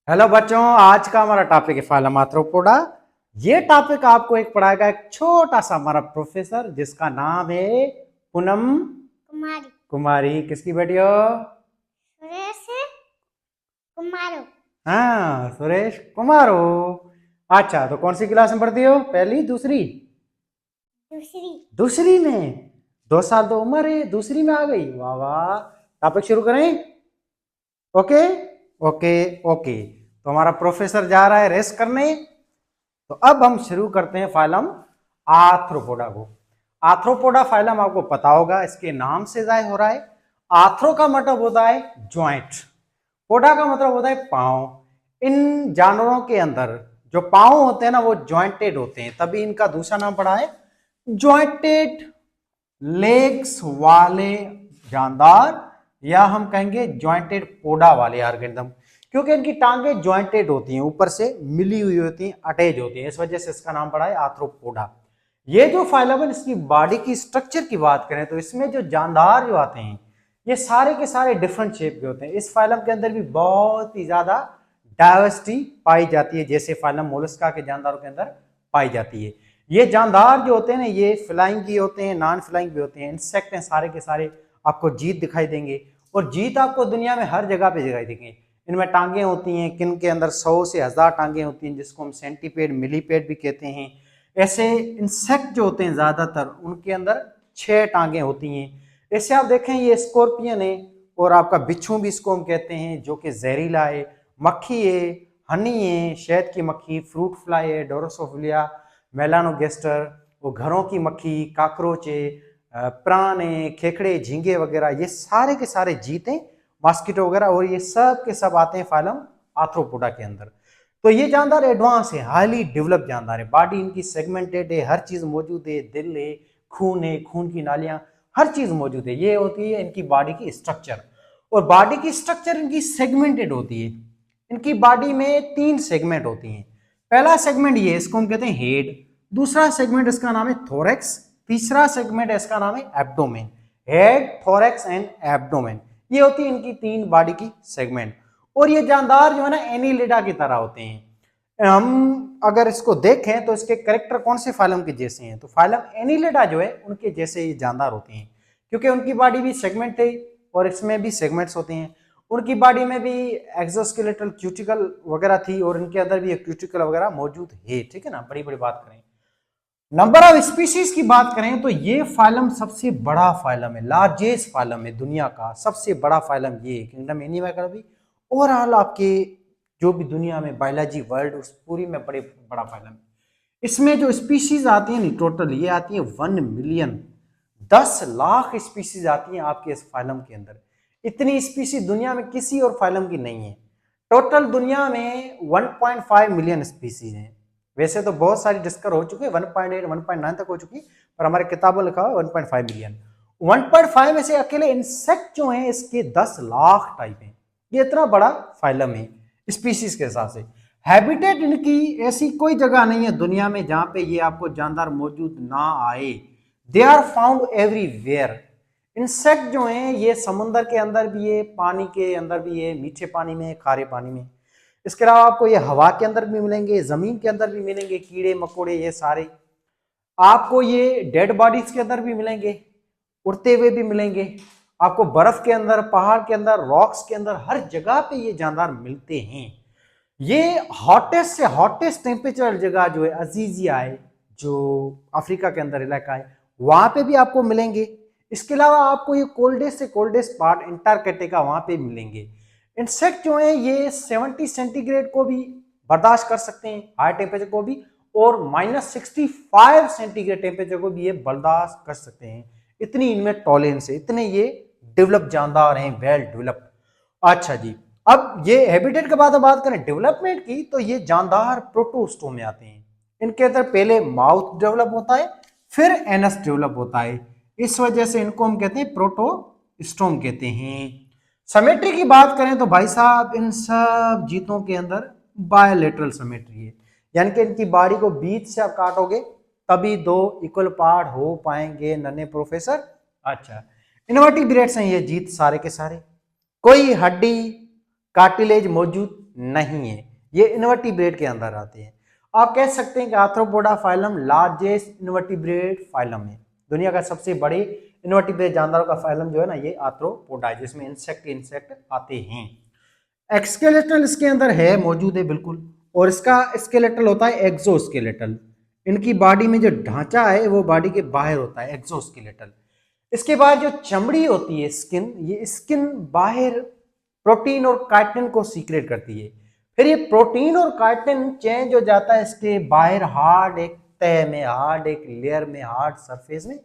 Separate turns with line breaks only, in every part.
Hello बच्चों, आज का हमारा टॉपिक है फाइलम आर्थ्रोपोडा। ये टॉपिक आपको एक पढ़ाएगा एक छोटा सा हमारा प्रोफेसर जिसका नाम है पूनम
कुमारी।
कुमारी। किसकी बेटी हो?
सुरेश कुमारो।
हाँ, सुरेश कुमारो। अच्छा, तो कौन सी क्लास में पढ़ती हो? पहली, दूसरी?
दूसरी।
दूसरी में? 2 साल तो उम्र है, दूसरी में आ गई। वाह वाह। टॉपिक शुरू करें? Okay okay okay. तो हमारा प्रोफेसर जा रहा है रेस्ट करने। तो अब हम शुरू करते हैं फाइलम आर्थ्रोपोडा को। आर्थ्रोपोडा फाइलम आपको पता होगा, इसके नाम से जाहिर हो रहा है। आर्थ्रो का मतलब होता है जॉइंट, पोडा का मतलब होता है पांव। इन जानवरों के अंदर जो पांव होते हैं ना, वो जॉइंटेड होते हैं, तभी इनका दूसरा नाम पड़ा है जॉइंटेड लेग्स वाले जानदार, या हम कहेंगे जॉइंटेड पोडा वाले ऑर्गेनिज्म, क्योंकि इनकी टांगे जॉइंटेड होती हैं, ऊपर से मिली हुई होती हैं, अटैच होती हैं, इस वजह से इसका नाम पड़ा है आर्थ्रोपोडा। ये जो फाइलम है, इसकी बॉडी की स्ट्रक्चर की बात करें तो इसमें जो जानदार जो आते हैं ये सारे के सारे डिफरेंट शेप के होते हैं। इस फाइलम के अंदर भी बहुत ही ज्यादा डाइवर्सिटी पाई जाती है, जैसे फाइलम मोलस्का के जानदारों के अंदर पाई जाती है। ये जानदार जो होते हैं ना, ये फ्लाइंग भी होते हैं, नॉन फ्लाइंग भी होते हैं, इंसेक्ट हैं सारे के सारे। आपको जीत दिखाई देंगे, और जीत आपको दुनिया में हर जगह पे दिखाई देंगे। इनमें टांगे होती हैं, किन के अंदर 100 से 1000 टांगे होती हैं, जिसको हम सेंटीपेड मिलीपेड भी कहते हैं। ऐसे इंसेक्ट जो होते हैं ज्यादातर, उनके अंदर 6 टांगे होती हैं। ऐसे आप देखें, ये स्कॉर्पियन है, और आपका बिच्छू भी इसको हम कहते हैं, जो कि जहरीला है। मक्खी है, हनी है, शहद की मक्खी, फ्रूट फ्लाई है, डोरोसोफिलिया मेलानोगेस्टर, वो घरों की मक्खी, काकरोच है, प्राण है, खेखड़े, झींगे वगैरह, ये सारे के सारे जीते हैं, मॉस्किटो वगैरह, और ये सब के सब आते हैं फाइलम आर्थ्रोपोडा के अंदर। तो ये जानदार एडवांस है, हाईली डेवलप जानदार है। बॉडी इनकी सेगमेंटेड है, हर चीज मौजूद है, दिल है, खून की नालियां, हर चीज मौजूद है। ये होती है इनकी बॉडी की स्ट्रक्चर, और बॉडी की स्ट्रक्चर इनकी सेगमेंटेड होती है। इनकी बॉडी में 3 सेगमेंट होती हैं। पहला सेगमेंट ये, इसको हम कहते हैं हेड। दूसरा सेगमेंट इसका नाम है थोरैक्स। तीसरा सेगमेंट इसका नाम है abdomen. Head, thorax and abdomen, ये होती है इनकी 3 बॉडी की सेगमेंट। और ये जानदार जो है ना, एनीलिडा की तरह होते हैं। हम अगर इसको देखें तो इसके करेक्टर कौन से फाइलम के जैसे हैं, तो फाइलम एनीलिडा जो है उनके जैसे ये जानदार होते हैं, क्योंकि उनकी बॉडी भी सेगमेंट है, और इसमें भी सेगमेंट्स होते हैं। उनकी बॉडी में भी एक्सोस्केलेटल क्यूटिकल वगैरह थी, और इनके अंदर भी क्यूटिकल वगैरह मौजूद है। ठीक है ना, बड़ी बड़ी बात करें। नंबर ऑफ स्पीशीज की बात करें तो ये फाइलम सबसे बड़ा फाइलम है, लार्जेस्ट फाइलम है दुनिया का, सबसे बड़ा फाइलम ये है किंगडम एनिमल भी। ओवरऑल आपके जो भी दुनिया में बायोलॉजी वर्ल्ड, उस पूरी में बड़े बड़ा फाइलम है। इसमें जो स्पीशीज आती है नहीं, टोटल ये आती है 1 मिलियन, 10 लाख स्पीशीज आती हैं आपके इस फाइलम के अंदर। इतनी स्पीशीज दुनिया में किसी और फाइलम की नहीं है। टोटल दुनिया में 1.5 मिलियन स्पीशीज हैं। वैसे तो बहुत सारी डिस्कवर हो चुकी है, 1.8 1.9 तक हो चुकी, पर हमारे किताबों लिखा हुआ 1.5 मिलियन। 1.5 में से अकेले इंसेक्ट जो हैं इसके 10 लाख टाइप हैं। ये इतना बड़ा फाइलम है स्पीशीज के हिसाब से। हैबिटेट इनकी ऐसी कोई जगह नहीं है दुनिया में जहां पे ये आपको जानदार मौजूद ना आए। They are found everywhere. Insect जो हैं ये समुद्र के अंदर भी है, पानी के अंदर भी है, मीठे पानी में, खारे पानी में। इसके अलावा आपको ये हवा के अंदर भी मिलेंगे, जमीन के अंदर भी मिलेंगे, कीड़े मकोड़े ये सारे। आपको ये डेड बॉडीज के अंदर भी मिलेंगे, उड़ते हुए भी मिलेंगे। आपको बर्फ के अंदर, पहाड़ के अंदर, रॉक्स के अंदर, हर जगह पे ये जानदार मिलते हैं। ये हॉटेस्ट से हॉटेस्ट टेम्परेचर जगह जो है अजीजिया है, जो अफ्रीका के अंदर इलाका है, वहां पे भी आपको मिलेंगे। इसके अलावा आपको ये कोल्डेस्ट से कोल्डेस्ट पार्ट अंटार्कटिका, वहां पे मिलेंगे। इंसेक्ट जो है ये 70 सेंटीग्रेड को भी बर्दाश्त कर सकते हैं, हाई टेम्परेचर को भी, और -65 सेंटीग्रेड टेम्परेचर को भी ये बर्दाश्त कर सकते हैं। इतनी इनमें टॉलरेंस है, इतने ये डेवलप जानदार हैं, वेल डेवलप। अच्छा जी, अब ये हैबिटेट के बाद बात करें डेवलपमेंट की, तो ये जानदार प्रोटोस्टोम में आते हैं। इनके अंदर पहले माउथ डेवलप होता है, फिर एनस डेवलप होता है। इस वजह से इनको हम कहते हैं प्रोटोस्टोम कहते हैं। सिमेट्री की बात करें तो भाई साहब, इन सब जीतों के अंदर बायोलेटरल सिमेट्री है, यानी कि इनकी बॉडी को बीच से आप काटोगे तभी 2 इक्वल पार्ट हो पाएंगे नन्हे प्रोफेसर। अच्छा, इनवर्टिब्रेट्स हैं ये जीत सारे के सारे, कोई हड्डी कार्टिलेज मौजूद नहीं है, ये इनवर्टिब्रेट के अंदर आते हैं। आप कह सकते हैं कि arthropoda phylum largest invertebrate phylum है, दुनिया का सबसे बड़े इनवर्टिब्रेट जानवरों का फाइलम जो है ना ये आर्थ्रोपोडा है, जिसमें इंसेक्ट आते हैं। एक्सकेलेटल इसके अंदर है, मौजूद है बिल्कुल, और इसका स्केलेटल होता है एक्सोस्केलेटल। इनकी बॉडी में जो ढांचा है वो बॉडी के बाहर होता है, एक्सोस्केलेटल। इसके बाद जो चमड़ी होती है स्किन, ये स्किन बाहर प्रोटीन और काइटिन को सीक्रेट करती है। फिर ये प्रोटीन और काइटिन चेंज हो जाता है इसके बाहर हार्ड एक तह में, हार्ड एक लेयर में, हार्ड सरफेस में।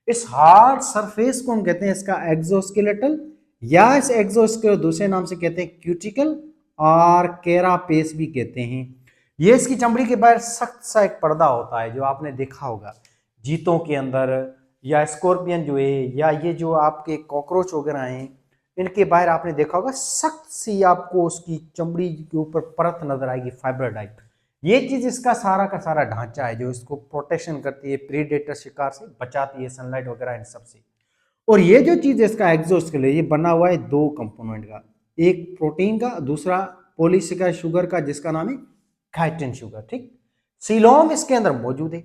इस हार्ड सरफेस को हम कहते हैं इसका एक्सोस्केलेटल, या इस एक्सोस्केलेटल दूसरे नाम से कहते हैं क्यूटिकल और कैरापेस भी कहते हैं। ये इसकी चमड़ी के बाहर सख्त सा एक पर्दा होता है, जो आपने देखा होगा जीतों के अंदर, या स्कॉर्पियन जो है, या ये जो आपके कॉकरोच वगैरह हैं, इनके बाहर आपने देखा होगा सख्त सी आपको उसकी चमड़ी के ऊपर परत नजर आएगी, फाइबर टाइप। ये चीज इसका सारा का सारा ढांचा है जो इसको प्रोटेक्शन करती है, प्रीडेटर शिकार से बचाती है, सनलाइट वगैरह इन सब से। और ये जो चीज है इसका एक्सोस्केलेटल, ये बना हुआ है दो कंपोनेंट का, एक प्रोटीन का, दूसरा पॉलीसेकेराइड शुगर का, जिसका नाम है काइटिन शुगर। ठीक, सीलोम इसके अंदर मौजूद है,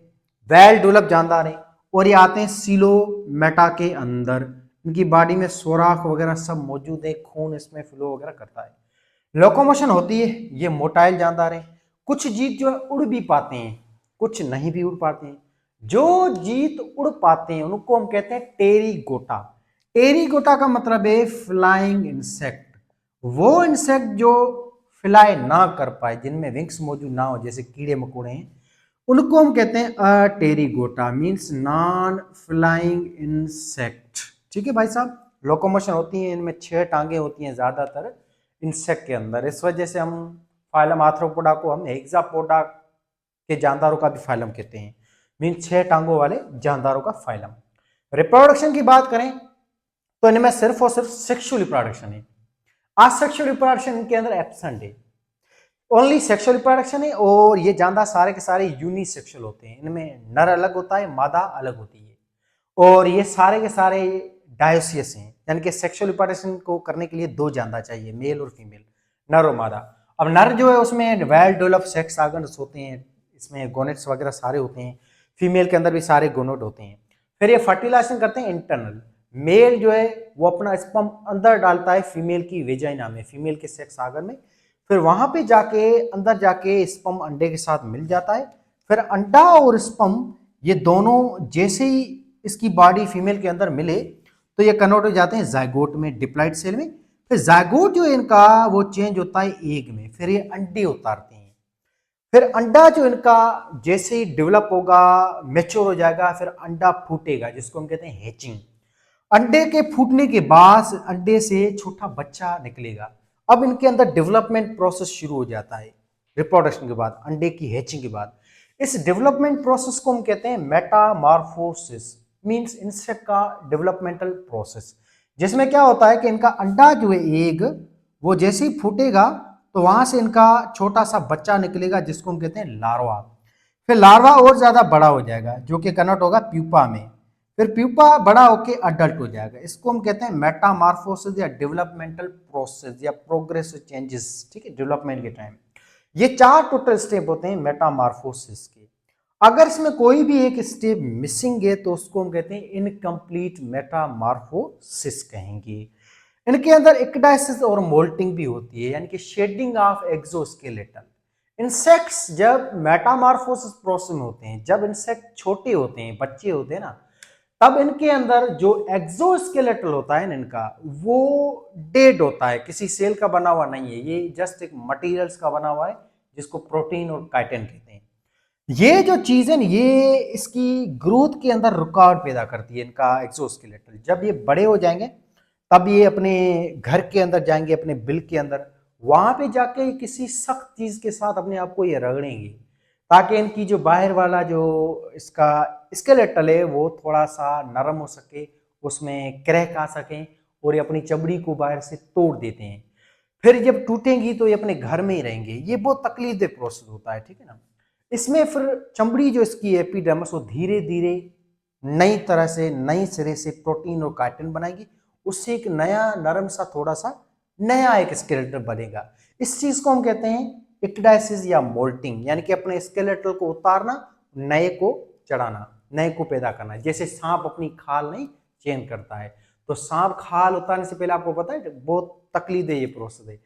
वेल डेवलप जानदार है, और ये आते हैं सीलोमेटा के अंदर। इनकी बॉडी में सोराख वगैरह सब मौजूद है, खून इसमें फ्लो वगैरह करता है। लोकोमोशन होती है, ये मोटाइल जानदार है। कुछ जीव जो है उड़ भी पाते हैं, कुछ नहीं भी उड़ पाते हैं। जो जीत उड़ पाते हैं उनको हम कहते हैं टेरिगोटा। टेरिगोटा का मतलब है फ्लाइंग इंसेक्ट। वो इंसेक्ट जो फ्लाई ना कर पाए, जिनमें विंग्स मौजूद ना हो, जैसे कीड़े मकोड़े हैं, उनको हम कहते हैं अटेरिगोटा, मींस नॉन फ्लाइंग इंसेक्ट। ठीक है भाई साहब, लोकोमोशन होती है, इनमें 6 टांगे होती हैं ज्यादातर इंसेक्ट के अंदर। इस वजह से हम फाइलम आर्थ्रोपोडा को हम हेक्सापोडा के जानदारों का भी फाइलम कहते हैं, मीन 6 टांगों वाले जानदारों का फाइलम। रिप्रोडक्शन की बात करें तो इनमें सिर्फ और सिर्फ सेक्सुअल रिप्रोडक्शन है। असेक्सुअल रिप्रोडक्शन इनके अंदर एब्सेंट है, ओनली सेक्सुअल रिप्रोडक्शन है। और ये जानदार सारे के सारे यूनिसेक्सुअल होते हैं, इनमें नर अलग होता है, मादा अलग होती है। और ये सारे के सारे डायोसियस हैं, यानी कि सेक्सुअल रिप्रोडक्शन को करने के लिए 2 जानदार चाहिए, मेल और फीमेल, नर और मादा। अब नर जो है उसमें वेल डेवलप सेक्स ऑर्गन्स होते हैं, इसमें गोनेट्स वगैरह सारे होते हैं, फीमेल के अंदर भी सारे गोनेट होते हैं। फिर ये फर्टिलाइजेशन करते हैं इंटरनल, मेल जो है वो अपना स्पर्म अंदर डालता है फीमेल की वेजाइना में, फीमेल के सेक्स ऑर्गन में। फिर वहां पे जाके अंदर जाके स्पर्म अंडे के साथ मिल जाता है। फिर अंडा और स्पर्म ये दोनों जैसे ही इसकी बॉडी फीमेल के अंदर मिले तो ये कन्वर्ट हो जाते हैं जायगोट में, डिप्लॉइड सेल में। फिर जायगोट जो है इनका वो चेंज होता है एग में, फिर ये अंडे उतारते हैं। फिर अंडा जो इनका जैसे ही डेवलप होगा, मैच्योर हो जाएगा, फिर अंडा फूटेगा, जिसको हम कहते हैं हैचिंग। अंडे के फूटने के बाद अंडे से छोटा बच्चा निकलेगा। अब इनके अंदर डेवलपमेंट प्रोसेस शुरू हो जाता है रिप्रोडक्शन के बाद, अंडे की हैचिंग के बाद। इस डेवलपमेंट प्रोसेस को हम कहते हैं मेटामॉर्फोसिस, मींस इंसेक्ट का डेवलपमेंटल प्रोसेस, जिसमें क्या होता है कि इनका अंडा जो है एग, वो जैसे ही फूटेगा तो वहां से इनका छोटा सा बच्चा निकलेगा, जिसको हम कहते हैं लार्वा। फिर लार्वा और ज्यादा बड़ा हो जाएगा, जो कि कन्वर्ट होगा प्यूपा में। फिर प्यूपा बड़ा होके अडल्ट हो जाएगा, इसको हम कहते हैं मेटामॉर्फोसिस या डेवलपमेंटल प्रोसेस या प्रोग्रेसिव चेंजेस। ठीक है, डेवलपमेंट के टाइम ये 4 टोटल स्टेप होते हैं मेटामॉर्फोसिस के। अगर इसमें कोई भी एक स्टेप मिसिंग है तो उसको हम कहते हैं इनकम्प्लीट मेटामॉर्फोसिस कहेंगे। इनके अंदर इक्डाइसिस और मोल्टिंग भी होती है, यानी कि शेडिंग ऑफ एक्सोस्केलेटल। इंसेक्ट्स जब मेटामॉर्फोसिस प्रोसेस में होते हैं, जब इंसेक्ट छोटे होते हैं, बच्चे होते हैं ना, तब इनके अंदर जो एक्सोस्केलेटल होता है इनका, वो डेड होता है, किसी सेल का बना हुआ नहीं है, ये जस्ट एक मटेरियल्स का बना हुआ है, जिसको प्रोटीन और काइटिन कहते हैं। ये जो चीज है ये इसकी ग्रोथ के अंदर रुकावट पैदा करती है, इनका एक्सोस्केलेटल। जब ये बड़े हो जाएंगे तब ये अपने घर के अंदर जाएंगे, अपने बिल के अंदर, वहां पे जाके किसी सख्त चीज के साथ अपने आप को ये रगड़ेंगे, ताकि इनकी जो बाहर वाला जो इसका स्केलेटल है वो थोड़ा सा नरम हो सके, उसमें क्रैक आ सके, और ये अपनी चमड़ी को बाहर से तोड़ देते हैं। फिर जब टूटेंगी तो ये अपने घर में ही रहेंगे। ये बहुत तकलीफदेह प्रोसेस होता है, ठीक है ना। इसमें फिर चमड़ी जो इसकी एपिडर्मिस वो धीरे धीरे नई तरह से, नई सिरे से प्रोटीन और काइटिन बनाएगी, उससे एक नया नरम सा थोड़ा सा नया एक स्केलेटन बनेगा। इस चीज को हम कहते हैं इक्डाइसिस या मोल्टिंग, यानी कि अपने स्केलेटल को उतारना, नए को चढ़ाना, नए को पैदा करना। जैसे सांप अपनी खाल नहीं चेंज करता है, तो सांप खाल उतारने से पहले आपको पता है बहुत तकलीफ है ये प्रोसेस है।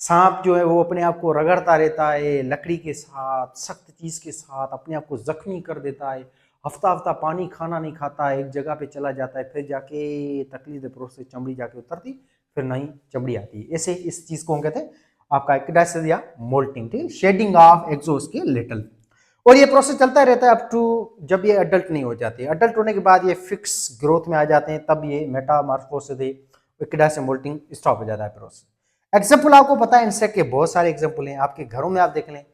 सांप जो है वो अपने आप को रगड़ता रहता है लकड़ी के साथ, सख्त चीज के साथ, अपने आप को जख्मी कर देता है, हफ्ता हफ्ता पानी खाना नहीं खाता है, एक जगह पे चला जाता है, फिर जाके तकलीफ प्रोसेस चमड़ी जाके उतरती, फिर नई चमड़ी आती है। ऐसे इस चीज को हम कहते हैं आपका एक्डाइसिस या मोल्टिंग, ठीक है, शेडिंग ऑफ एक्सोस्केलेटल। और ये प्रोसेस चलता रहता है अप टू जब ये अडल्ट नहीं हो जाते। अडल्ट होने के बाद ये फिक्स ग्रोथ में आ जाते हैं, तब ये मेटामॉर्फोसिस एक्डाइसिस मोल्टिंग स्टॉप हो जाता है प्रोसेस। एग्जाम्पल आपको पता है इंसेक्ट के बहुत सारे एग्जाम्पल हैं, आपके घरों में आप देख लें,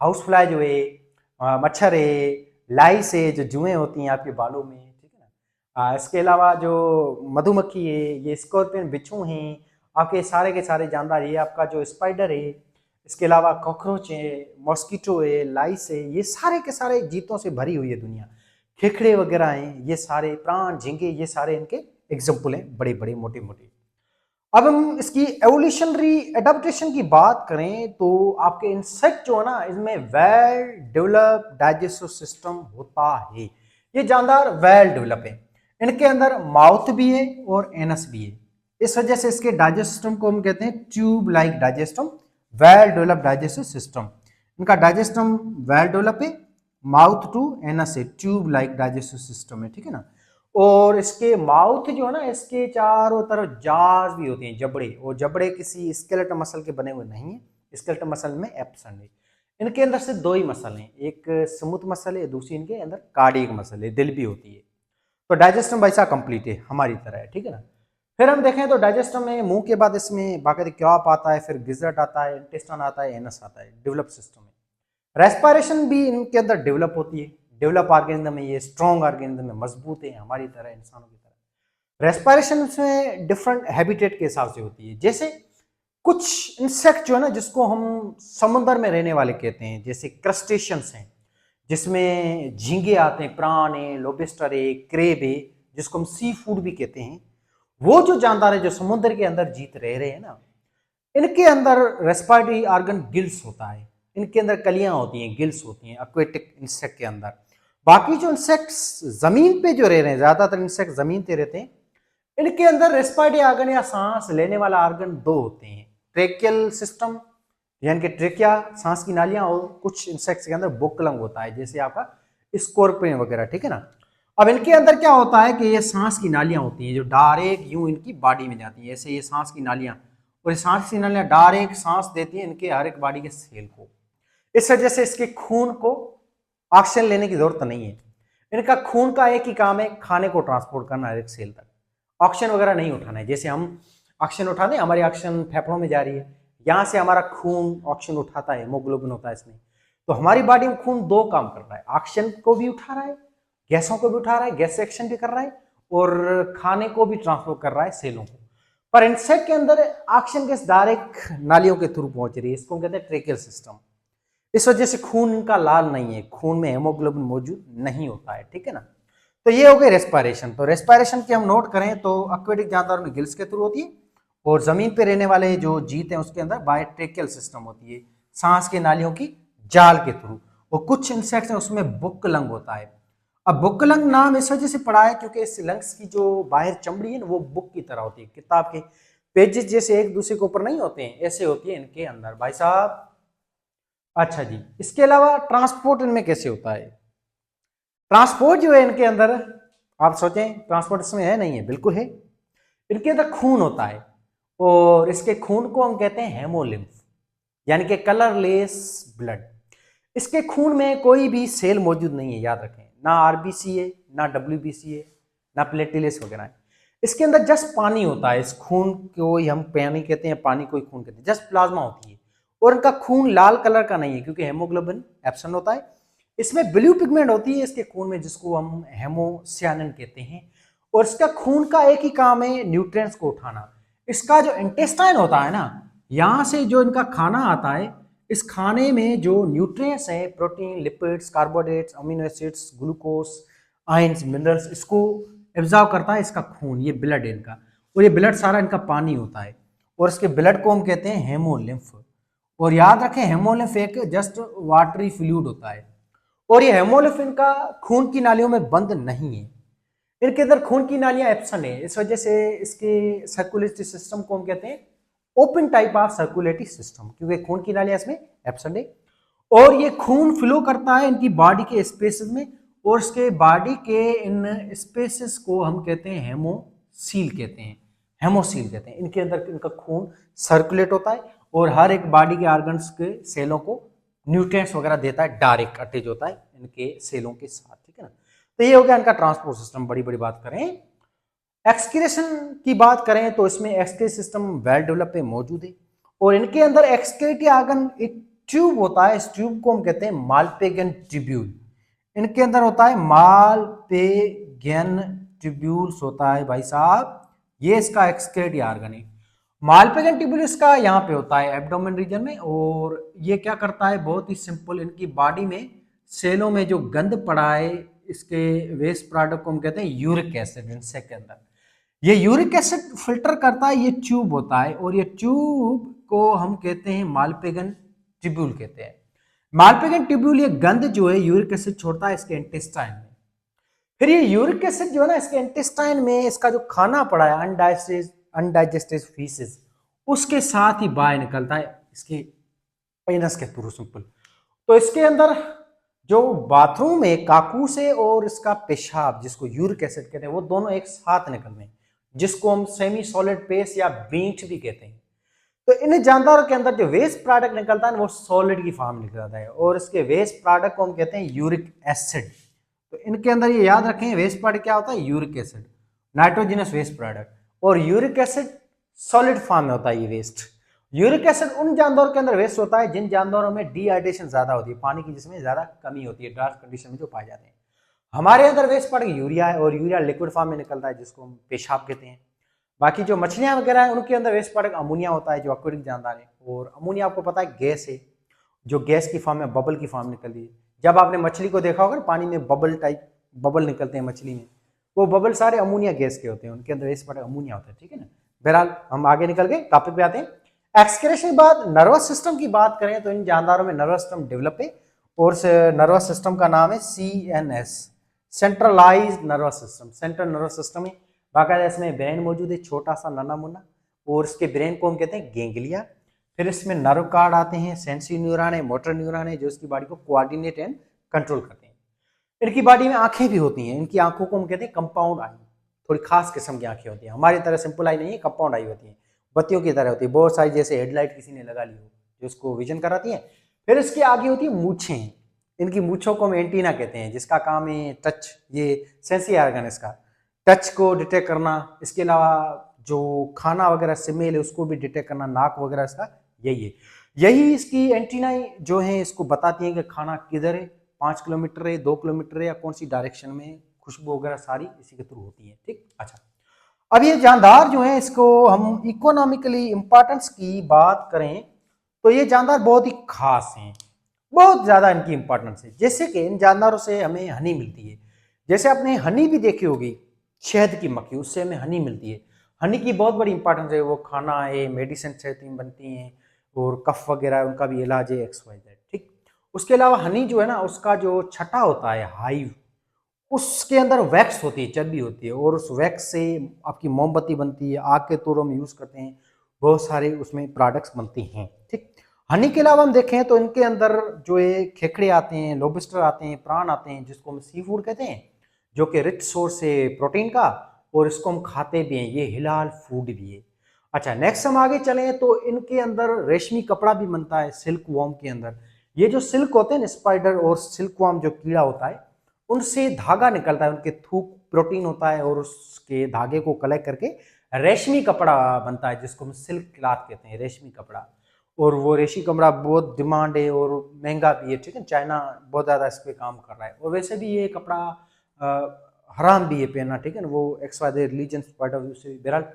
हाउस फ्लाई जो है, मच्छर है, लाइस है, जो जुएं होती हैं आपके बालों में, ठीक है ना। इसके अलावा जो मधुमक्खी है, ये स्कॉर्पियन बिच्छू हैं, आपके सारे के सारे जानदार, ये आपका जो स्पाइडर है, इसके अलावा कॉकरोच है, मॉस्किटो है, लाइस है, ये सारे के सारे जीतों से भरी हुई है दुनिया। खेखड़े वगैरह हैं, ये सारे प्राण, झींगे, ये सारे इनके एग्जाम्पल हैं, बड़े बड़े मोटे मोटे। अब हम इसकी एवोल्यूशनरी एडेप्टेशन की बात करें तो आपके इंसेक्ट जो है ना, इसमें वेल डेवलप डाइजेस्टिव सिस्टम होता है। ये जानदार वेल डेवलप है, इनके अंदर माउथ भी है और एनस भी है। इस वजह से इसके डाइजेस्टिव सिस्टम को हम कहते हैं tube like digestum, well develop digestive system. इनका डाइजेस्टम वेल डेवलप है, माउथ टू एनस है, ट्यूब लाइक डाइजेस्टिव सिस्टम है, ठीक है ना। और इसके माउथ जो है ना, इसके चारों तरफ जाज भी होते हैं, जबड़े, और जबड़े किसी स्केलेटल मसल के बने हुए नहीं है, स्केलेटल मसल में एब्सेंट है। इनके अंदर से दो ही मसल हैं, एक स्मूथ मसल है, दूसरी इनके अंदर कार्डियक मसल है, दिल भी होती है। तो डाइजेस्टम वैसा कंप्लीट है, हमारी तरह है, ठीक है ना। फिर हम देखें तो डाइजेस्टम में मुंह के बाद इसमें बाकायदा क्रॉप आता है, फिर गिजट आता है, इंटेस्टाइन आता है, एनस आता है, डेवलप सिस्टम है। रेस्पिरेशन भी इनके अंदर डेवलप होती है, डेवलप ऑर्गेनिज्म है, ये स्ट्रॉन्ग ऑर्गेनिज्म है, मजबूत है, हमारी तरह, इंसानों की तरह। रेस्पिरेशन में डिफरेंट हैबिटेट के हिसाब से होती है। जैसे कुछ इंसेक्ट जो है ना, जिसको हम समुद्र में रहने वाले कहते हैं, जैसे क्रस्टेशियंस हैं, जिसमें झींगे आते हैं, प्राण है, लोबस्टर है, क्रेब है, जिसको हम सी फूड भी कहते हैं। वो जो जानदार है जो समुद्र के अंदर जीत रहे हैं ना, इनके अंदर रेस्पिरेटरी ऑर्गन गिल्स होता है, इनके अंदर कलियां होती हैं, गिल्स होती हैं एक्वेटिक इंसेक्ट के अंदर। बाकी जो इंसेक्ट्स जमीन पे जो रह रहे हैं, ज्यादातर इंसेक्ट जमीन पे रहते हैं, इनके अंदर रेस्पिरेटरी ऑर्गन या सांस लेने वाला ऑर्गन दो होते हैं, ट्रेकियल सिस्टम यानी कि ट्रेकिया सांस की नालियां, और कुछ इंसेक्ट्स के अंदर बुक्कलंग होता है, जैसे आपका स्कॉर्पियन वगैरह, ठीक है ना। अब इनके अंदर क्या होता है कि ये सांस की नालियां होती हैं जो डायरेक्ट यूं इनकी बॉडी में जाती हैं, ऐसे ये सांस की नालियां, और ये सांस की नालियां डायरेक्ट सांस देती हैं इनके हर एक बॉडी के सेल को। इस वजह से इसके खून को ऑक्सीजन लेने की जरूरत नहीं है। इनका खून का एक ही काम है, खाने को ट्रांसपोर्ट करना हर एक सेल तक, ऑक्सीजन वगैरह नहीं उठाना है। जैसे हम ऑक्सीजन उठाते हैं, हमारी ऑक्सीजन फेफड़ों में जा रही है, यहाँ से हमारा खून ऑक्सीजन उठाता है, हीमोग्लोबिन होता है इसमें। तो हमारी बॉडी में खून दो काम कर रहा है, ऑक्सीजन को भी उठा रहा है, गैसों को भी उठा रहा है, गैस एक्शन भी कर रहा है, और खाने को भी ट्रांसफर कर रहा है सेलों को। पर इंसेक्ट के अंदर ऑक्सीजन गैस डायरेक्ट नालियों के थ्रू पहुंच रही है, इसको कहते हैं ट्रेकियल सिस्टम। इस वजह से खून इनका लाल नहीं है, खून में हेमोग्लोबिन मौजूद नहीं होता है, ठीक है ना। तो ये हो गई रेस्पिरेशन। तो रेस्पिरेशन की हम नोट करें तो एक्वेटिक जानदारों में गिल्स के थ्रू होती है, और जमीन पे रहने वाले जो जीत हैं उसके अंदर बाय ट्रेकियल सिस्टम होती है, सांस के नालियों की जाल के थ्रू। और कुछ इंसेक्ट्स हैं उसमें बुक्कलंग होता है। अब बुक्कलंग नाम इस वजह से पड़ा है क्योंकि इस लंग्स की जो बाहर चमड़ी है ना, वो बुक की तरह होती है, किताब के पेजेस जैसे एक दूसरे के ऊपर नहीं होते हैं, ऐसे होती है इनके अंदर भाई साहब। अच्छा जी, इसके अलावा ट्रांसपोर्ट इनमें कैसे होता है? ट्रांसपोर्ट जो है इनके अंदर, आप सोचें ट्रांसपोर्ट इसमें है नहीं है, बिल्कुल है। इनके अंदर खून होता है, और इसके खून को हम कहते हैं हेमोलिम्फ, यानी कि कलरलेस ब्लड। इसके खून में कोई भी सेल मौजूद नहीं है, याद रखें, ना आरबीसी है, ना डब्ल्यूबीसी है, ना प्लेटलेट्स वगैरह है। इसके अंदर जस्ट पानी होता है, इस खून को ही हम पानी कहते हैं, पानी को ही खून कहते हैं, जस्ट प्लाज्मा होती है। और इनका खून लाल कलर का नहीं है क्योंकि हेमोग्लोबिन एब्सेंट होता है। इसमें ब्लू पिगमेंट होती है इसके खून में, जिसको हम हेमोसियानिन कहते हैं। और इसका खून का एक ही काम है, न्यूट्रिएंट्स को उठाना। इसका जो इंटेस्टाइन होता है ना, यहाँ से जो इनका खाना आता है, इस खाने में जो न्यूट्रिएंट्स है, protein, lipids, carbohydrates, amino acids, glucose, ions, minerals, इसको एब्जॉर्ब करता है इसका खून, ये ब्लड है इनका। और ये ब्लड सारा इनका पानी होता है, और इसके ब्लड को हम कहते हैं हेमोलिम्फ। और याद रखें हेमोलिम्फ एक जस्ट वाटरी फ्लूइड होता है, और ये हेमोलिम्फ इनका खून की नालियों में बंद नहीं है, इनके अंदर खून की नालियां एब्सेंट है। इस वजह से इसके सर्कुलेटरी सिस्टम को हम कहते हैं open type of circulatory system, क्योंकि खून की नालियां इसमें एब्सेंट है। और ये खून फ्लो करता है इनकी बॉडी के स्पेसेस में, और इसके बॉडी के इन स्पेसेस को हम कहते हैं हेमोसील कहते हैं, हेमोसील कहते हैं। इनके अंदर इनका खून सर्कुलेट होता है और हर एक बॉडी के ऑर्गन्स के सेलों को न्यूट्रिएंट्स वगैरह देता है, डायरेक्ट अटैच होता है इनके सेलों के साथ, ठीक है ना। तो ये हो गया इनका ट्रांसपोर्ट सिस्टम। बड़ी बड़ी बात करें, एक्सक्रीशन की बात करें तो इसमें एक्सक्रीशन सिस्टम वेल डेवलप पे मौजूद है, और इनके अंदर एक्सक्रीटरी ऑर्गन एक ट्यूब होता है, इस ट्यूब को हम कहते हैं मालपेगन ट्यूब्यूल। इनके अंदर होता है मालपेगन ट्यूब्यूल्स होता है भाई साहब, ये इसका एक्सक्रीटरी ऑर्गन है। मालपेगन ट्यूब्यूल इसका यहाँ पे होता है एब्डोमेन रीजन में, और ये क्या करता है, बहुत ही सिंपल, इनकी बॉडी में सेलों में जो गंद पड़ा है इसके वेस्ट प्रोडक्ट को हम कहते हैं यूरिक एसिड, इनसे के अंदर ये यूरिक एसिड फिल्टर करता है, ये ट्यूब होता है, और ये ट्यूब को हम कहते हैं मालपेगन ट्यूब्यूल कहते हैं। मालपेगन ट्यूब्यूल ये गंद जो है यूरिक एसिड छोड़ता है इसके इंटेस्टाइन में, फिर ये यूरिक एसिड जो है ना इसके इंटेस्टाइन में इसका जो खाना पड़ा है अनडाइजेस्टेड फीसेस, उसके साथ ही बाहर निकलता है इसके पेनस के थ्रू, सिंपल। तो इसके अंदर जो बाथरूम है काकूस है और इसका पेशाब जिसको यूरिक एसिड कहते हैं, वो दोनों एक साथ निकल रहे हैं, जिसको हम सेमी सॉलिड पेस्ट या बींट भी कहते हैं। तो इन जानदारों के अंदर जो वेस्ट प्रोडक्ट निकलता है वो सॉलिड की फॉर्म निकलता है, और इसके वेस्ट प्रोडक्ट को हम कहते हैं यूरिक एसिड। तो इनके अंदर ये याद रखें, वेस्ट प्रोडक्ट क्या होता है, uric acid, nitrogenous waste product, और यूरिक एसिड सॉलिड फॉर्म में होता है ये वेस्ट। यूरिक एसिड उन जानवरों के अंदर वेस्ट होता है जिन जानवरों में डिहाइड्रेशन ज्यादा होती है, पानी की जिसमें ज्यादा कमी होती है, ड्राई कंडीशन में जो पाए जाते हैं। हमारे अंदर वेस्ट प्रोडक्ट यूरिया है, और यूरिया लिक्विड फॉर्म में निकलता है जिसको हम पेशाब कहते हैं। बाकी जो मछलियां वगैरह है उनके अंदर वेस्ट प्रोडक्ट अमोनिया होता है जो एक्वेटिक जानदार है, और अमोनिया आपको पता है गैस है, जो गैस की फॉर्म में बबल की फॉर्म निकलती है। जब आपने मछली को देखा होगा पानी में बबल टाइप बबल निकलते हैं मछली में, वो बबल सारे अमोनिया गैस के होते हैं, उनके अंदर वेस्ट प्रोडक्ट अमोनिया होता है, ठीक है ना। बहरहाल हम आगे निकल गए, टॉपिक पे आते हैं। एक्सक्रीशन के बाद नर्वस सिस्टम की बात करें तो इन जानदारों में नर्वस सिस्टम डेवलप है, और नर्वस सिस्टम का नाम है CNS, centralise nervous system, central nervous system है। बाकायदा इसमें ब्रेन मौजूद है, छोटा सा नन्हा मुन्ना, और इसके ब्रेन को हम कहते हैं गेंगलिया। फिर इसमें नर्व कार्ड आते हैं, सेंसरी न्यूरॉन है, मोटर न्यूरॉन है, जो इसकी बॉडी को कोऑर्डिनेट एंड कंट्रोल करते हैं। इनकी बॉडी में आंखें भी होती हैं, इनकी आंखों को हम कहते हैं कंपाउंड आई, थोड़ी खास किस्म की आंखें होती हैं, हमारी तरह सिंपल आई नहीं है, कंपाउंड आई होती है, बत्तियों की तरह होती है, बहुत सारी, जैसे हेडलाइट किसी ने लगा ली हो जो इसको विजन कराती है। फिर इसके आगे होती है मूछें, इनकी मूछों को हम एंटीना कहते हैं, जिसका काम है टच, ये सेंसरी ऑर्गन इसका, टच को डिटेक्ट करना, इसके अलावा जो खाना वगैरह स्मेल है उसको भी डिटेक्ट करना, नाक वगैरह इसका यही है। यही इसकी एंटीना जो है इसको बताती हैं कि खाना किधर है, 5 किलोमीटर है, 2 किलोमीटर है, या कौन सी डायरेक्शन में, खुशबू वगैरह सारी इसी के थ्रू होती है, ठीक। अच्छा, अब ये जानदार जो है इसको हम इकोनॉमिकली इंपॉर्टेंस की बात करें तो ये जानदार बहुत ही खास हैं, बहुत ज्यादा इनकी इंपॉर्टेंस है। जैसे कि इन जानदारों से हमें हनी मिलती है, जैसे आपने हनी भी देखी होगी, शहद की मक्खी, उससे हमें हनी मिलती है। हनी की बहुत बड़ी इंपॉर्टेंस है, वो खाना है, मेडिसिन से बनती हैं, और कफ वगैरह उनका भी इलाज है, XYZ, ठीक। उसके अलावा हनी जो है ना उसका जो छटा होता है हाइव, उसके अंदर वैक्स होती है, चर्बी होती है, और उस वैक्स से आपकी मोमबत्ती बनती है, आग के तौर में यूज करते हैं, बहुत सारे उसमें प्रोडक्ट्स बनते हैं, ठीक। हनी के अलावा हम देखें तो इनके अंदर जो है खेकड़े आते हैं, लोबस्टर आते हैं, प्राण आते हैं, जिसको हम सी फूड कहते हैं, जो कि रिच सोर्स है प्रोटीन का, और इसको हम खाते भी हैं, ये हिलाल फूड भी है। अच्छा, नेक्स्ट हम आगे चलें तो इनके अंदर रेशमी कपड़ा भी बनता है, सिल्क वॉर्म के अंदर। ये जो सिल्क होते हैं, स्पाइडर और सिल्क वॉर्म जो कीड़ा होता है, उनसे धागा निकलता है, उनके थूक प्रोटीन होता है, और उसके धागे को कलेक्ट करके रेशमी कपड़ा बनता है, जिसको हम सिल्क क्लॉथ कहते हैं, रेशमी कपड़ा। और वो रेशमी कपड़ा बहुत डिमांड है और महंगा भी है, ठीक है, चाइना बहुत ज़्यादा इस पर काम कर रहा है, और वैसे भी ये कपड़ा हराम भी है पहनना, ठीक है ना, वो XYZ religion point of view से। बहरहाल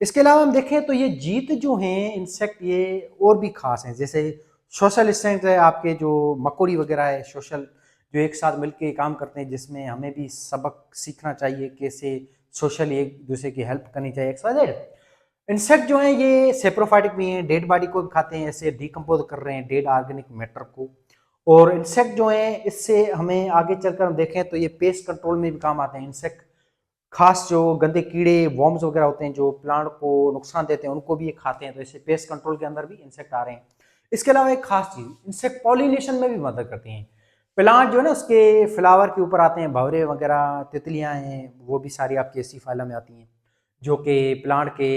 इसके अलावा हम देखें तो ये जीत जो हैं इंसेक्ट, ये और भी खास हैं, जैसे सोशल इंसेक्ट है आपके, जो मकोड़ी वगैरह है, सोशल, जो एक साथ मिलके काम करते हैं, जिसमें हमें भी सबक सीखना चाहिए, कैसे सोशली एक दूसरे की हेल्प करनी चाहिए, XYZ। इंसेक्ट जो हैं ये सेप्रोफाइटिक भी हैं, डेड बॉडी को भी खाते हैं, ऐसे डिकम्पोज कर रहे हैं डेड ऑर्गेनिक मैटर को। और इंसेक्ट जो हैं इससे हमें आगे चलकर हम देखें तो ये पेस्ट कंट्रोल में भी काम आते हैं। इंसेक्ट खास जो गंदे कीड़े वॉर्म्स वगैरह होते हैं जो प्लांट को नुकसान देते हैं उनको भी ये खाते हैं, तो इससे पेस्ट कंट्रोल के अंदर भी इंसेक्ट आ रहे हैं। इसके अलावा एक खास चीज, इंसेक्ट पॉलिनेशन में भी मदद करती हैं। प्लांट जो है ना उसके फ्लावर के ऊपर आते हैं, भंवरे वगैरह तितलियां हैं, वो भी सारी आपकी इसी फाइला में आती हैं, जो कि प्लांट के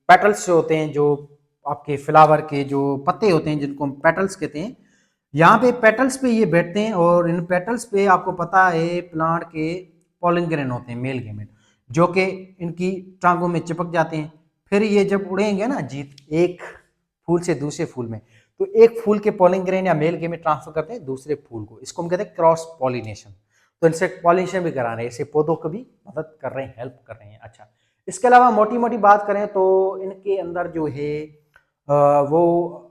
पेटल्स जो होते हैं, जो आपके फ्लावर के जो पत्ते होते हैं जिनको हम पेटल्स कहते हैं, यहाँ पे पेटल्स पे ये बैठते हैं और इन पेटल्स पे आपको पता है प्लांट के पॉलन ग्रेन होते हैं, मेल गेमेट, जो कि इनकी टांगों में चिपक जाते हैं। फिर ये जब उड़ेंगे ना जीत एक फूल से दूसरे फूल में, तो एक फूल के पॉलन ग्रेन या मेल गेमेट ट्रांसफर करते हैं दूसरे फूल को, इसको हम कहते हैं क्रॉस पॉलिनेशन। तो इंसेक्ट पॉलिनेशन भी करा रहे हैं, इससे पौधों को भी मदद कर रहे हैं, हेल्प कर रहे हैं। अच्छा, इसके अलावा मोटी मोटी बात करें तो इनके अंदर जो है वो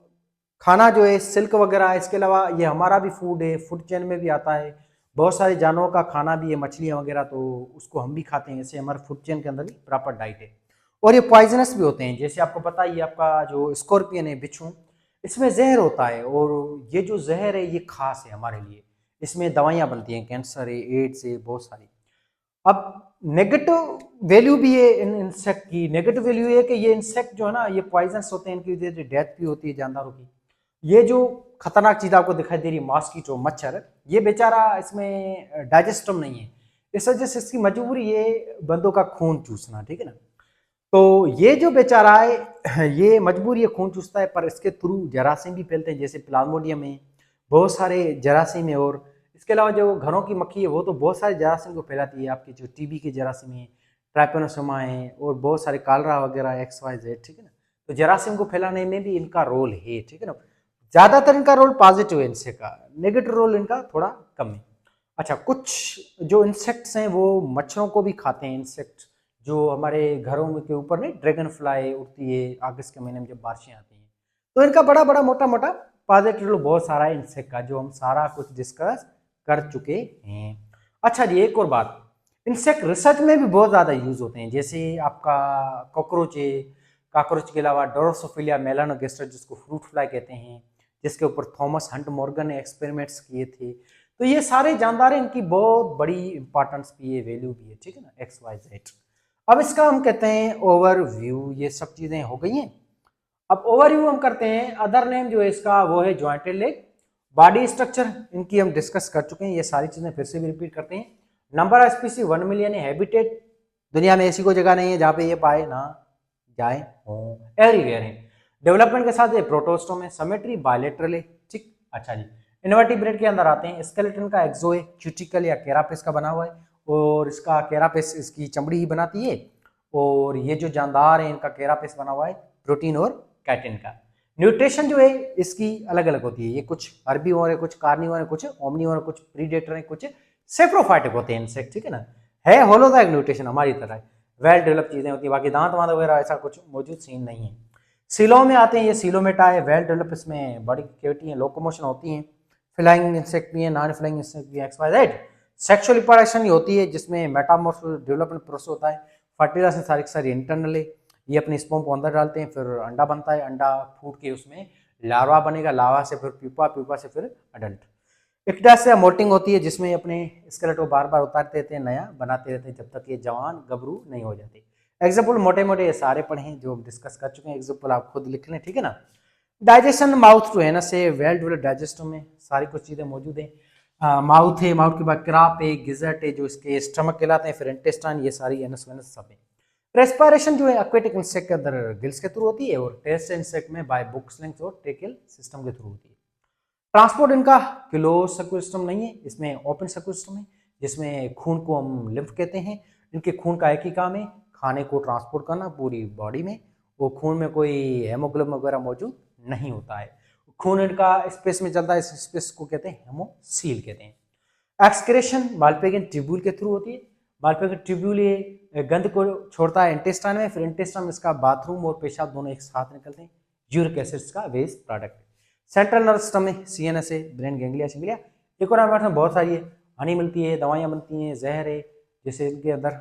खाना जो है सिल्क वगैरह, इसके अलावा ये हमारा भी फूड है, फूड चेन में भी आता है, बहुत सारे जानवरों का खाना भी है, मछलियाँ वगैरह, तो उसको हम भी खाते हैं, इससे हमारे फूड चेन के अंदर भी प्रॉपर डाइट है। और ये पॉइजनस भी होते हैं, जैसे आपको पता है ये आपका जो स्कॉर्पियन है, बिच्छू, इसमें जहर होता है, और ये जो जहर है ये खास है हमारे लिए, इसमें दवाइयाँ बनती हैं, कैंसर है, एड्स है, बहुत सारी। अब नेगेटिव वैल्यू भी है इन इंसेक्ट की, नेगेटिव वैल्यू है कि ये इंसेक्ट जो है ना ये पॉइजनस होते हैं, इनकी वजह से डेथ भी होती है जानदारों की। ये जो खतरनाक चीज आपको दिखाई दे रही है मॉस्किटो, मच्छर, ये बेचारा इसमें डाइजेस्टम नहीं है, इस वजह से इसकी मजबूरी ये बंदों का खून चूसना, ठीक है ना। तो ये जो बेचारा है ये मजबूरी है खून चूसता है, पर इसके थ्रू जरासीम भी फैलते हैं, जैसे प्लाज्मोडियम में बहुत सारे जरासीम है। और इसके अलावा जो घरों की मक्खी है वो तो बहुत सारे जरासीम को फैलाती है, आपकी जो टीबी के जरासीम है, ट्राइपेनोसोमा है, और बहुत सारे कालरा वगैरह XYZ, ठीक है ना। तो जरासीम को फैलाने में भी इनका रोल है, ठीक है ना। ज्यादातर इनका रोल पॉजिटिव है इनसे का, नेगेटिव रोल इनका थोड़ा कम है। अच्छा, कुछ जो इंसेक्ट्स हैं वो मच्छरों को भी खाते हैं। इंसेक्ट जो हमारे घरों के ऊपर नहीं ड्रैगन फ्लाई उड़ती है अगस्त के महीने में जब बारिशें आती हैं, तो इनका बड़ा बड़ा मोटा मोटा पॉजिटिव रोल बहुत सारा है इंसेक्ट का, जो हम सारा कुछ डिस्कस कर चुके हैं। अच्छा जी, एक और बात, इंसेक्ट रिसर्च में भी बहुत ज्यादा यूज होते हैं, जैसे आपका कॉकरोच है, कॉकरोच के अलावा ड्रोसोफिलिया मेलानोगेस्टर जिसको फ्रूट फ्लाई कहते हैं, जिसके ऊपर थॉमस हंट मॉर्गन ने एक्सपेरिमेंट्स किए थे। तो ये सारे जानदार हैं, इनकी बहुत बड़ी इंपॉर्टेंस भी है, वैल्यू भी है, ठीक है ना, XYZ। अब इसका हम कहते हैं ओवरव्यू, ये सब चीजें हो गई हैं। अब ओवरव्यू हम करते हैं, अदर नेम जो है इसका वो है जॉइंटेड लेग। बॉडी स्ट्रक्चर इनकी हम डिस्कस कर चुके हैं, ये सारी चीजें फिर से भी रिपीट करते हैं। नंबर ऑफ स्पीसी 1 मिलियन है, हैबिटेट दुनिया में ऐसी कोई जगह नहीं है जहां पे ये पाए ना जाए हो, एवरीवेयर है। डेवलपमेंट के साथ ये प्रोटोस्टोम है, सिमेट्री बायलेटरल है, ठीक। अच्छा जी, इनवर्टिब्रेट के अंदर आते हैं, स्केलेटन का एक्सो है, क्यूटिकल या कैरापेस का बना हुआ है, और इसका कैरापेस इसकी चमड़ी ही बनाती है, और ये जो जानदार है इनका कैरापेस बना हुआ है प्रोटीन और कैटिन का। न्यूट्रिशन जो है इसकी अलग अलग होती है, ये कुछ हर्बीवोर है, कुछ कार्निवोर है, कुछ ओमनीवोर है, कुछ प्रीडेटर है, कुछ सेप्रोफाइटिक होते हैं इंसेक्ट, ठीक है ना। है होलोजाइक न्यूट्रिशन हमारी तरह, वेल डेवलप चीजें होती है, बाकी दांत वांत वगैरह ऐसा कुछ मौजूद सीन नहीं है। सीलो में आते हैं, ये सीलोमेटा है, वेल डेवलप, इसमें बड़ी कैविटी है, लोकोमोशन होती है, फ्लाइंग इंसेक्ट भी है, नॉन फ्लाइंग इंसेक्ट भी है, XYZ। सेक्सुअल रिप्रोडक्शन होती है जिसमें मेटामॉर्फ डेवलपमेंट प्रोसेस होता है, फर्टिलाइजेशन सारी सारी इंटरनल है, ये अपने स्पर्म को अंदर डालते हैं, फिर अंडा बनता है, अंडा फूट के उसमें लार्वा बनेगा, लार्वा से फिर प्यूपा, प्यूपा से फिर अडल्ट। इक्टा से मोल्टिंग होती है जिसमें अपने स्केलेट को बार बार उतारते रहते हैं, नया बनाते रहते हैं जब तक ये जवान गबरू नहीं हो जाते। एग्जाम्पल मोटे मोटे ये सारे पढ़े हैं जो हम डिस्कस कर चुके हैं, एग्जाम्पल आप खुद लिख लें, ठीक है ना। डाइजेशन माउथ टू एनस है, वेल डेवलप्ड डाइजेस्टम में सारी कुछ चीजें मौजूद हैं। माउथ है, माउथ के बाद क्राप है, गिजट है जो इसके स्टमक कहलाते हैं, फिर इंटेस्टाइन, ये सारी एनस वेनस सब है। रेस्पिरेशन जो है एक्वेटिक इंसेक्ट के अंदर गिल्स के थ्रू होती है, और टेस्ट इंसेक्ट में बाय बुक स्लिंग्स और ट्रेकियल सिस्टम के थ्रू होती है। ट्रांसपोर्ट इनका क्लोज सर्कुलर सिस्टम नहीं है, इसमें ओपन सर्कुलर सिस्टम है, जिसमें खून को हम लिम्फ कहते हैं। इनके खून का एक ही काम है, खाने को ट्रांसपोर्ट करना पूरी बॉडी में, वो खून में कोई हेमोग्लोबिन वगैरह मौजूद नहीं होता है, खून इनका स्पेस में चलता है, इस स्पेस को कहते हैं हेमोसील कहते हैं। एक्सक्रेशन मालपेगन ट्यूब्यूल के थ्रू होती है, मालपेगन ट्यूब्यूल ये गंद को छोड़ता है इंटेस्टाइन में, फिर इंटेस्टाइन में इसका बाथरूम और पेशाब दोनों एक साथ निकलते हैं, यूरिक एसिड का waste product. Central nervous system में CNS है, ब्रेन गैंग्लिया शिंगलिया, एक और में बहुत सारी है, हनी मिलती है, दवाइयाँ बनती हैं, जहर है, जैसे इनके अंदर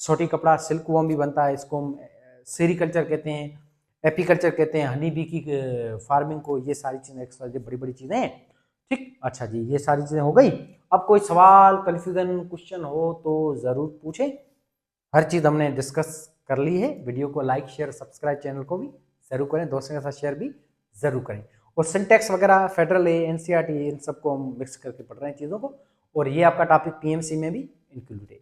सोटी कपड़ा सिल्क वॉर्म भी बनता है, इसको हम सेरीकल्चर कहते हैं, एपीकल्चर कहते हैं, हनी बी की फार्मिंग को। ये सारी चीज़ें बड़ी बड़ी चीज़ें हैं, ठीक। अच्छा जी, ये सारी चीज़ें हो गई। अब कोई सवाल, कन्फ्यूजन, क्वेश्चन हो तो ज़रूर पूछें। हर चीज़ हमने डिस्कस कर ली है। वीडियो को लाइक, शेयर, सब्सक्राइब, चैनल को भी ज़रूर करें, दोस्तों के साथ शेयर भी ज़रूर करें। और सिंटेक्स वगैरह, फेडरल है, एनसीईआरटी, इन सबको हम मिक्स करके पढ़ रहे हैं चीज़ों को, और ये आपका टॉपिक पीएमसी में भी इंक्लूड है।